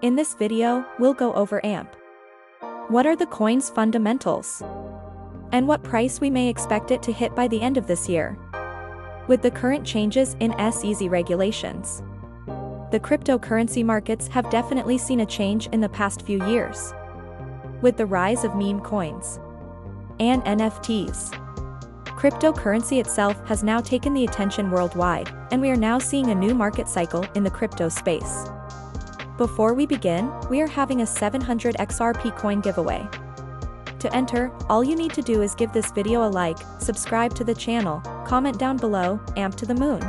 In this video, we'll go over AMP. What are the coin's fundamentals? And what price we may expect it to hit by the end of this year? With the current changes in SEC regulations, the cryptocurrency markets have definitely seen a change in the past few years. With the rise of meme coins and NFTs, cryptocurrency itself has now taken the attention worldwide, and we are now seeing a new market cycle in the crypto space. Before we begin, we are having a 700 XRP coin giveaway. To enter, all you need to do is give this video a like, subscribe to the channel, comment down below, AMP to the moon.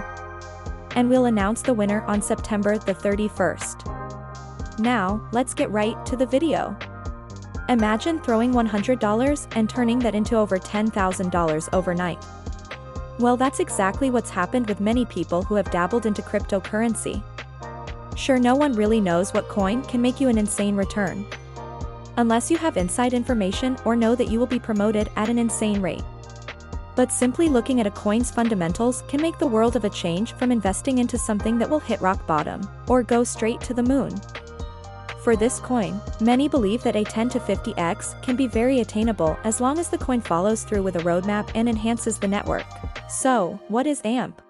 And we'll announce the winner on September the 31st. Now, let's get right to the video. Imagine throwing $100 and turning that into over $10,000 overnight. Well, that's exactly what's happened with many people who have dabbled into cryptocurrency. Sure, no one really knows what coin can make you an insane return, unless you have inside information or know that you will be promoted at an insane rate. But simply looking at a coin's fundamentals can make the world of a change from investing into something that will hit rock bottom, or go straight to the moon. For this coin, many believe that a 10 to 50x can be very attainable as long as the coin follows through with a roadmap and enhances the network. So, what is AMP?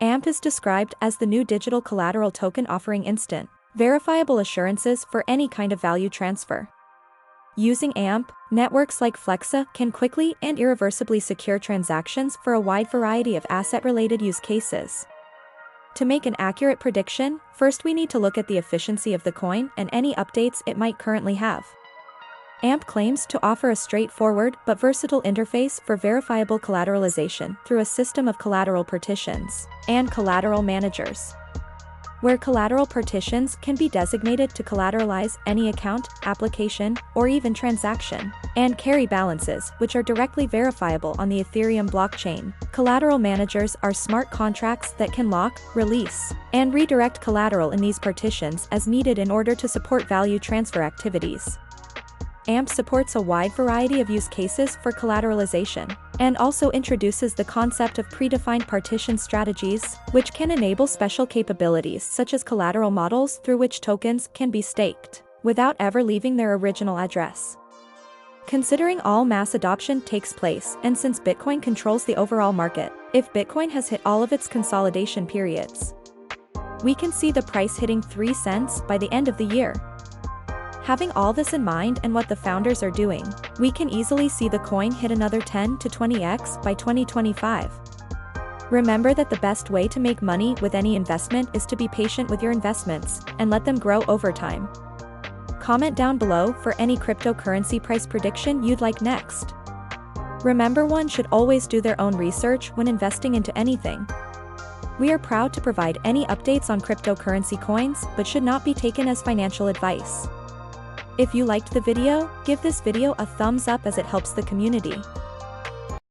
AMP is described as the new digital collateral token offering instant, verifiable assurances for any kind of value transfer. Using AMP, networks like Flexa can quickly and irreversibly secure transactions for a wide variety of asset-related use cases. To make an accurate prediction, first we need to look at the efficiency of the coin and any updates it might currently have. AMP claims to offer a straightforward but versatile interface for verifiable collateralization through a system of collateral partitions and collateral managers, where collateral partitions can be designated to collateralize any account, application, or even transaction, and carry balances which are directly verifiable on the Ethereum blockchain. Collateral managers are smart contracts that can lock, release, and redirect collateral in these partitions as needed in order to support value transfer activities. AMP supports a wide variety of use cases for collateralization, and also introduces the concept of predefined partition strategies, which can enable special capabilities such as collateral models through which tokens can be staked, without ever leaving their original address. Considering all mass adoption takes place, and since Bitcoin controls the overall market, if Bitcoin has hit all of its consolidation periods, we can see the price hitting 3 cents by the end of the year. Having all this in mind and what the founders are doing, we can easily see the coin hit another 10 to 20x by 2025. Remember that the best way to make money with any investment is to be patient with your investments and let them grow over time. Comment down below for any cryptocurrency price prediction you'd like next. Remember, one should always do their own research when investing into anything. We are proud to provide any updates on cryptocurrency coins, but should not be taken as financial advice. If you liked the video, give this video a thumbs up as it helps the community.